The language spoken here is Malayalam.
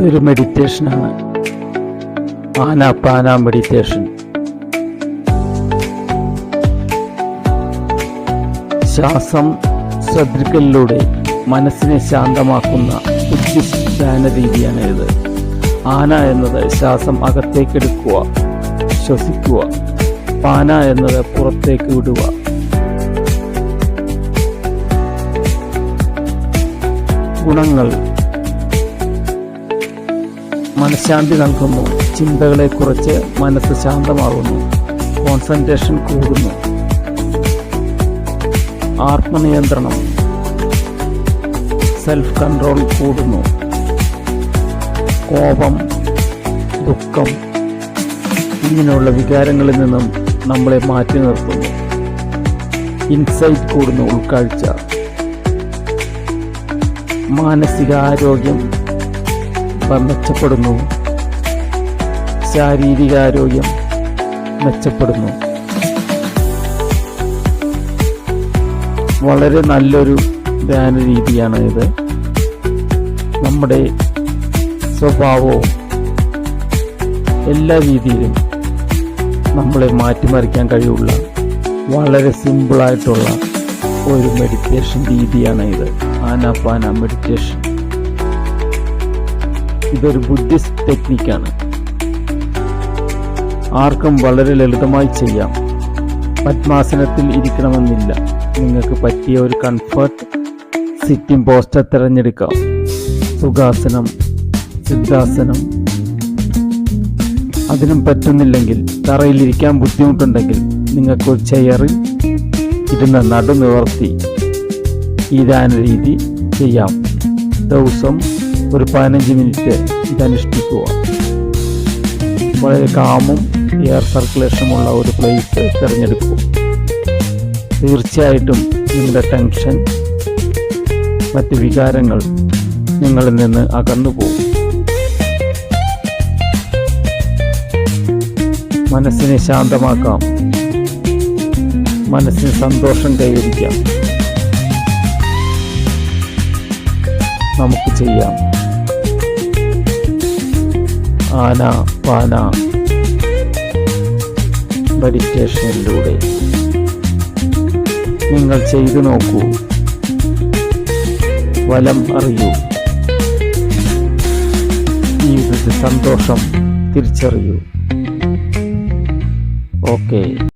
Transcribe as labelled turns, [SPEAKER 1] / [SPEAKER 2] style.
[SPEAKER 1] ഇതൊരു മെഡിറ്റേഷനാണ്. ആനാപാന മെഡിറ്റേഷൻ. ശ്വാസം ശ്രദ്ധിക്കലിലൂടെ മനസ്സിനെ ശാന്തമാക്കുന്ന ബുദ്ധിസ്റ്റ് ധ്യാന രീതിയാണ് ഇത്. ആന എന്നത് ശ്വാസം അകത്തേക്കെടുക്കുക, ശ്വസിക്കുക. പാന എന്നത് പുറത്തേക്ക് വിടുക. ഗുണങ്ങൾ: മനഃശാന്തി നൽകുന്നു, ചിന്തകളെ കുറിച്ച് മനസ്സ് ശാന്തമാകുന്നു, കോൺസെൻട്രേഷൻ കൂടുന്നു. ആത്മനിയന്ത്രണം, സെൽഫ് കൺട്രോൾ കൂടുന്നു. കോപം, ദുഃഖം ഇങ്ങനെയുള്ള വികാരങ്ങളിൽ നിന്നും നമ്മളെ മാറ്റി നിർത്തുന്നു. ഇൻസൈറ്റ് കൂടുന്നു, ഉൾക്കാഴ്ച. മാനസികാരോഗ്യം മെച്ചപ്പെടുന്നു, ശാരീരികാരോഗ്യം മെച്ചപ്പെടുന്നു. വളരെ നല്ലൊരു ധ്യാന രീതിയാണ് ഇത്. നമ്മുടെ സ്വഭാവവും എല്ലാ രീതിയിലും നമ്മളെ മാറ്റിമറിക്കാൻ കഴിവുള്ള വളരെ സിമ്പിളായിട്ടുള്ള ഒരു മെഡിറ്റേഷൻ രീതിയാണ് ഇത്. ആനാപാന മെഡിറ്റേഷൻ. ഇതൊരു ബുദ്ധിസ്റ്റ് ടെക്നിക്കാണ്. ആർക്കും വളരെ ലളിതമായി ചെയ്യാം. പദ്മാസനത്തിൽ ഇരിക്കണമെന്നില്ല. നിങ്ങൾക്ക് പറ്റിയ ഒരു കംഫർട്ട് സിറ്റിംഗ് പോസ്റ്റർ തിരഞ്ഞെടുക്കാം. സുഖാസനം, സിദ്ധാസനം. അതിനും പറ്റുന്നില്ലെങ്കിൽ, തറയിലിരിക്കാൻ ബുദ്ധിമുട്ടുണ്ടെങ്കിൽ നിങ്ങൾക്കൊരു ചെയറിൽ ഇരുന്ന് നടുനിവർത്തി ഈ ധ്യാന രീതി ചെയ്യാം. ദിവസം ഒരു 15 മിനിറ്റ് ഇതനുഷ്ഠിക്കുക. വളരെ കാമും എയർ സർക്കുലേഷനുമുള്ള ഒരു പ്ലേസ് തിരഞ്ഞെടുക്കുക. തീർച്ചയായിട്ടും നിങ്ങളുടെ ടെൻഷൻ, മറ്റ് വികാരങ്ങൾ നിങ്ങളിൽ നിന്ന് അകന്നു പോകും. മനസ്സിനെ ശാന്തമാക്കാം. മനസ്സിന് സന്തോഷം കൈവരിക്കാം. നമുക്ക് ചെയ്യാം. ആനാപാന മെഡിറ്റേഷനിലൂടെ നിങ്ങൾ ചെയ്തു നോക്കൂ. ഫലം അറിയൂ. ജീവിതത്തിൽ സന്തോഷം തിരിച്ചറിയൂ. ഓക്കെ.